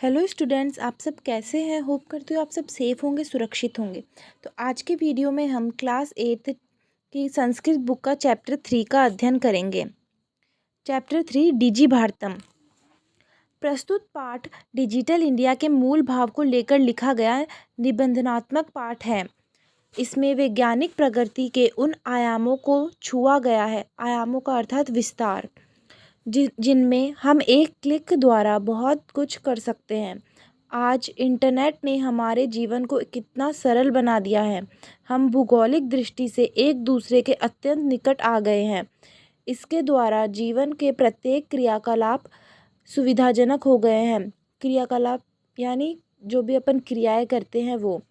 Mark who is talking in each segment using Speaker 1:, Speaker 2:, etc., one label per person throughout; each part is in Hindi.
Speaker 1: हेलो स्टूडेंट्स, आप सब कैसे हैं। होप करती हूँ आप सब सेफ होंगे, सुरक्षित होंगे। तो आज के वीडियो में हम क्लास 8 की संस्कृत बुक का चैप्टर 3 का अध्ययन करेंगे। चैप्टर 3 डिजी भारतम। प्रस्तुत पाठ डिजिटल इंडिया के मूल भाव को लेकर लिखा गया निबंधनात्मक पाठ है। इसमें वैज्ञानिक प्रगति के उन आयामों को छुआ गया है। आयामों का अर्थात विस्तार, जिनमें हम एक क्लिक द्वारा बहुत कुछ कर सकते हैं। आज इंटरनेट ने हमारे जीवन को कितना सरल बना दिया है। हम भौगोलिक दृष्टि से एक दूसरे के अत्यंत निकट आ गए हैं। इसके द्वारा जीवन के प्रत्येक क्रियाकलाप सुविधाजनक हो गए हैं। क्रियाकलाप यानी जो भी अपन क्रियाएं करते हैं वो।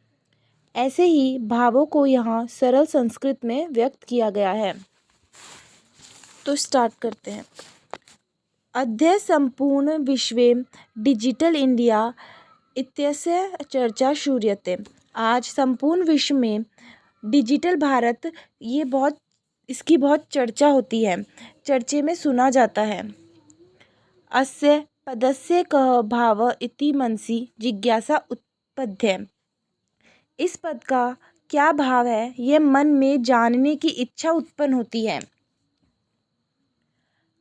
Speaker 1: ऐसे ही भावों को यहाँ सरल संस्कृत में व्यक्त किया गया है। तो स्टार्ट करते हैं। अद्य सम्पूर्ण विश्वे डिजिटल इंडिया इत्यस्य चर्चा श्रूयते। आज संपूर्ण विश्व में डिजिटल भारत इसकी बहुत चर्चा होती है, चर्चे में सुना जाता है। अस्य पदस्य कः भाव इति मनसि जिज्ञासा उत्पद्यते। इस पद का क्या भाव है, यह मन में जानने की इच्छा उत्पन्न होती है।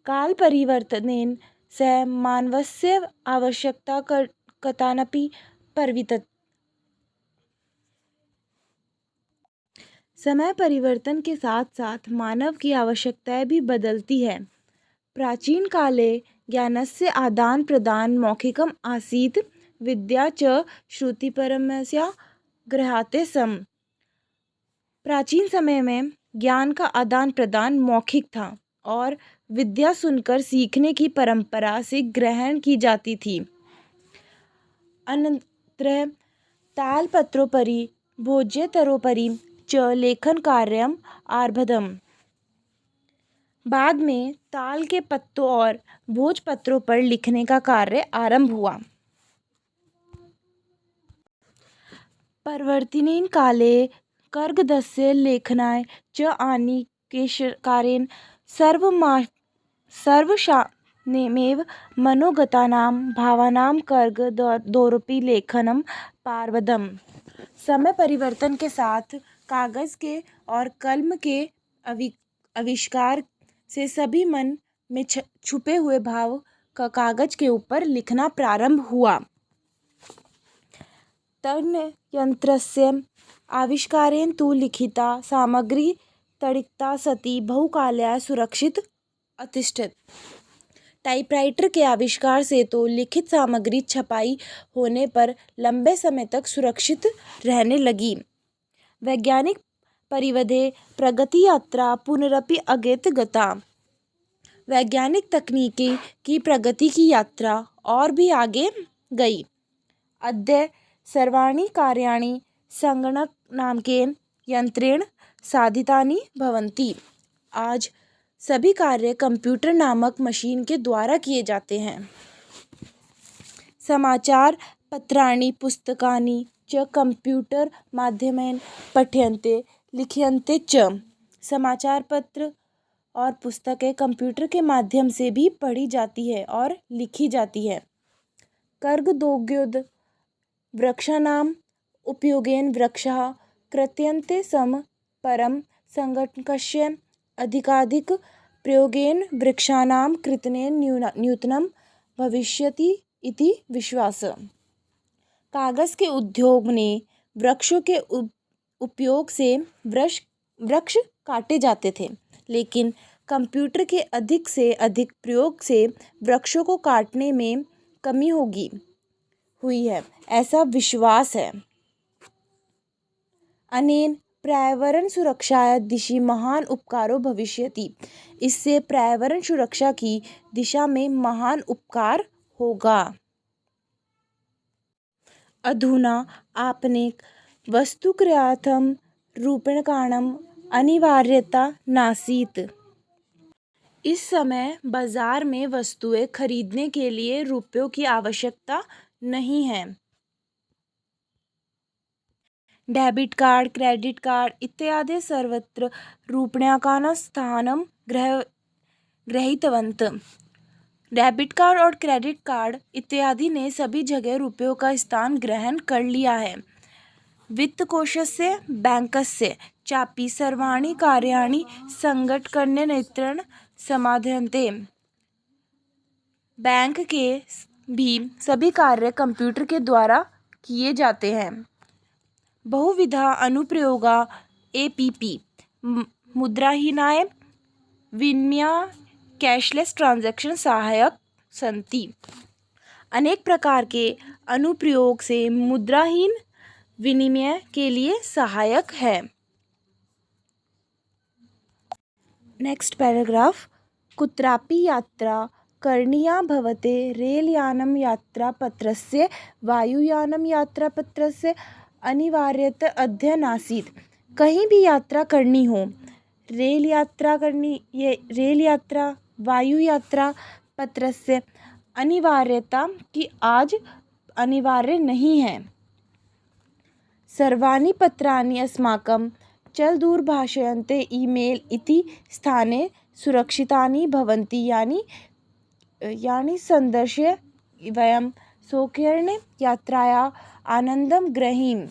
Speaker 1: काल परिवर्तनेन सह मानवस्य आवश्यकता कथानपि परिवर्तित। समय परिवर्तन के साथ साथ मानव की आवश्यकताएं भी बदलती है। प्राचीन काले ज्ञानस्य आदान प्रदान मौखिकम आसीत्, विद्या च श्रुतिपरमस्य गृह्यते स्म। प्राचीन समय में ज्ञान का आदान प्रदान मौखिक था और विद्या सुनकर सीखने की परंपरा से ग्रहण की जाती थी। अनंतर तालपत्रोपरि भोज्येतरोपरि च लेखन कार्यम आरब्धम। बाद में ताल के पत्तों और भोजपत्रों पर लिखने का कार्य आरंभ हुआ। परिवर्तिनेन काले कर्गदस्य लेखनाय च आनिकेशकारेण सर्वशास्त्रमेव मनोगतानां भावानां कर्गदोरपि लेखनं प्रारब्धम्। समय परिवर्तन के साथ कागज के और कलम के आविष्कार से सभी मन में छुपे हुए भाव का कागज के ऊपर लिखना प्रारंभ हुआ। तन्यंत्रस्य आविष्कारेण तु लिखिता सामग्री तडिता सती बहुकालाय सुरक्षित अतिष्ठत। टाइपराइटर के आविष्कार से तो लिखित सामग्री छपाई होने पर लंबे समय तक सुरक्षित रहने लगी। वैज्ञानिक परिवधे प्रगति यात्रा पुनरपि अग्रे गता। वैज्ञानिक तकनीकी की प्रगति की यात्रा और भी आगे गई। अद्य सर्वाणि कार्याणि संगणक नामकेन यंत्रेण साधितानि भवन्ति। आज सभी कार्य कंप्यूटर नामक मशीन के द्वारा किए जाते हैं। समाचार पत्राणि पुस्तकानि च कंप्यूटर माध्यमेन पठ्यन्ते लिख्यन्ते च। समाचार पत्र और पुस्तकें कंप्यूटर के माध्यम से भी पढ़ी जाती है और लिखी जाती है। कर्गदोग्योद वृक्षाणां उपयोगेन वृक्षाः कृत्यन्ते स्म, परं संगणकस्य अधिकाधिक प्रयोगेन वृक्षाणां कृतनेन न्यूनतमं भविष्यति इति विश्वासः। कागज के उद्योग ने वृक्षों के उपयोग से वृक्ष काटे जाते थे, लेकिन कंप्यूटर के अधिक से अधिक प्रयोग से वृक्षों को काटने में कमी हुई है, ऐसा विश्वास है। अनेन पर्यावरण सुरक्षाया दिशि महान उपकारो भविष्यति। इससे पर्यावरण सुरक्षा की दिशा में महान उपकार होगा। अधुना आपने वस्तुक्रयार्थं रूप्यकाणाम् अनिवार्यता नासीत्। इस समय बाजार में वस्तुएं खरीदने के लिए रुपयों की आवश्यकता नहीं है। डेबिट कार्ड, क्रेडिट कार्ड इत्यादि सर्वत्र रूप्यकाणां स्थानं ग्रहीतवन्तः। डेबिट कार्ड और क्रेडिट कार्ड इत्यादि ने सभी जगह रुपयों का स्थान ग्रहण कर लिया है। वित्तकोशस्य बैंकस्य चापि सर्वाणि कार्याणि संघटकर्ण्य नेत्रेण समाध्यन्ते। बैंक के भी सभी कार्य कंप्यूटर के द्वारा किए जाते हैं। बहुविधा अनुप्रयोगा एपीपी मुद्राहीनाय विनिमय कैशलेस ट्रांजैक्शन सहायक संति। अनेक प्रकार के अनुप्रयोग से मुद्राहीन विनिमय के लिए सहायक है। Next paragraph. कुत्रापि यात्रा करणीया भवते रेलयानं यात्रापत्रस्य वायुयानं यात्रापत्रस्य अनिवार्यता अध्ययनासीत्। कहीं भी यात्रा करनी हो, रेल यात्रा वायु यात्रा पत्रस्य अनिवार्यता की आज अनिवार्य नहीं है। सर्वाणि पत्राणि अस्माकं चलदूरभाषायन्त्रे ईमेल इति स्थाने सुरक्षितानि भवन्ति यानि सन्दर्श्य वयं सौकर्येण यात्रायाः आनन्दं ग्रहीम।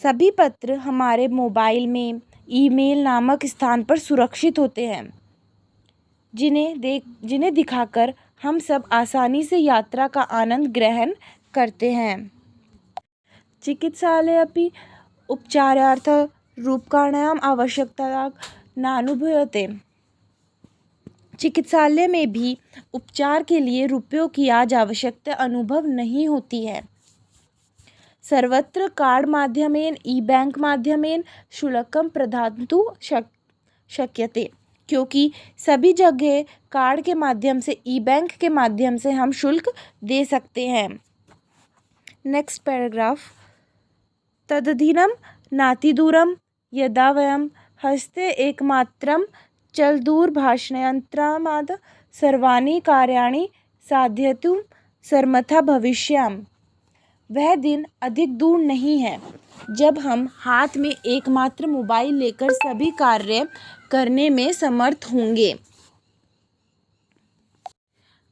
Speaker 1: सभी पत्र हमारे मोबाइल में ईमेल नामक स्थान पर सुरक्षित होते हैं, जिन्हें दिखाकर हम सब आसानी से यात्रा का आनंद ग्रहण करते हैं। चिकित्सालये अपि उपचारार्थं रूप्यकाणाम् आवश्यकता नानुभूयते। चिकित्सालय में भी उपचार के लिए रुपयों की आज आवश्यकता अनुभव नहीं होती है। सर्वत्र कार्ड माध्यमेन ई-बैंक माध्यमेन शुल्कं प्रदातुं शक्यते, क्योंकि सभी जगह कार्ड के माध्यम से ई-बैंक के माध्यम से हम शुल्क दे सकते हैं। Next paragraph. तदधीनं नातिदूरं यदा वयं हस्ते एकमात्रं चलदूरभाषायन्त्रमाद् सर्वाणि कार्याणि साधयितुं समर्थाः भविष्यामः। वह दिन अधिक दूर नहीं है जब हम हाथ में एकमात्र मोबाइल लेकर सभी कार्य करने में समर्थ होंगे।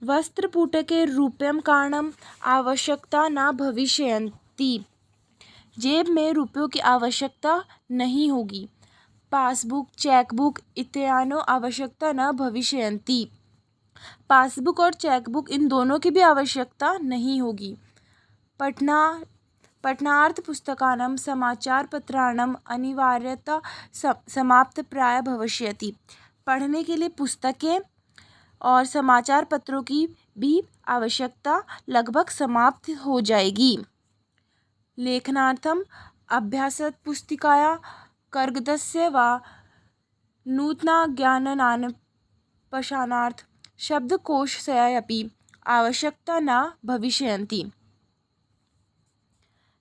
Speaker 1: वस्त्रपुटके रूप्यकाणाम् आवश्यकता न भविष्यन्ति। जेब में रुपयों की आवश्यकता नहीं होगी। पासबुक, चेकबुक इत्यादि आवश्यकता न भविष्यन्ति। पासबुक और चेकबुक इन दोनों की भी आवश्यकता नहीं होगी। पठनार्थ पुस्तकानां समाचारपत्राणाम् अनिवार्यता समाप्तप्राय भविष्यति। पढ़ने के लिए पुस्तकें और समाचार पत्रों की भी आवश्यकता लगभग समाप्त हो जाएगी। लेखनार्थम् अभ्यासपुस्तिकाया कर्गदस्य वा नूतनज्ञानान्वेषणार्थं शब्दकोशस्य अपि आवश्यकता न भविष्यन्ति।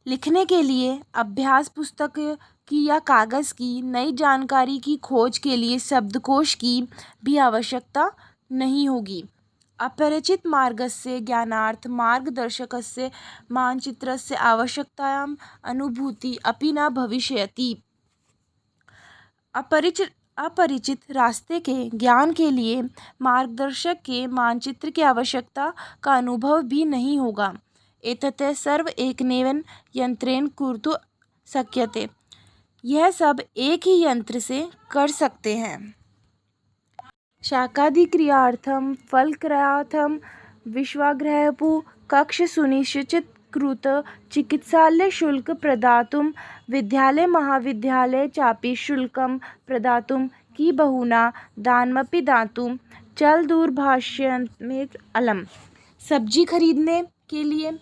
Speaker 1: लिखने के लिए अभ्यास पुस्तक की या कागज़ की नई जानकारी की खोज के लिए शब्दकोश की भी आवश्यकता नहीं होगी। अपरिचित मार्गस्य ज्ञानार्थ मार्गदर्शकस्य मानचित्रस्य आवश्यकतायाम् अनुभूति अपि न भविष्यति। अपरिचित रास्ते के ज्ञान के लिए मार्गदर्शक के मानचित्र की आवश्यकता का अनुभव भी नहीं होगा। एतत् सर्व एकमेव यंत्रेण कर्तुं शक्यते। यह सब एक ही यंत्र से कर सकते हैं। शाकादिक्रियार्थं फलक्रयार्थं विश्वाग्रहपु कक्ष सुनिश्चितकृत चिकित्सालय शुल्क प्रदातुं विद्यालय महाविद्यालय चापि शुल्कं प्रदातुं की बहुना दानमपि दातुं चल दूरभाषायन्त्रमेव अलम्। सब्जी खरीदने के लिए,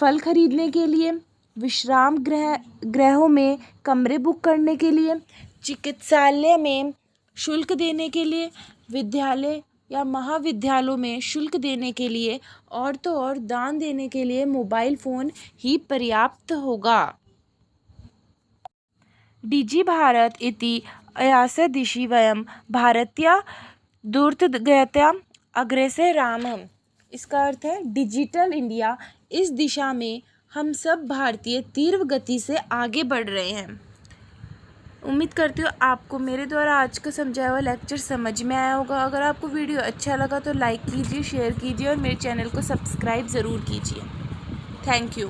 Speaker 1: फल खरीदने के लिए, विश्राम गृहों में कमरे बुक करने के लिए, चिकित्सालय में शुल्क देने के लिए, विद्यालय या महाविद्यालयों में शुल्क देने के लिए और तो और दान देने के लिए मोबाइल फ़ोन ही पर्याप्त होगा। डिजि भारत इति अयस्य दिशि वयं भारतीय द्रुतगत्या अग्रेसरामः। इसका अर्थ है डिजिटल इंडिया, इस दिशा में हम सब भारतीय तीव्र गति से आगे बढ़ रहे हैं। उम्मीद करती हूँ आपको मेरे द्वारा आज का समझाया हुआ लेक्चर समझ में आया होगा। अगर आपको वीडियो अच्छा लगा तो लाइक कीजिए, शेयर कीजिए और मेरे चैनल को सब्सक्राइब ज़रूर कीजिए। Thank you.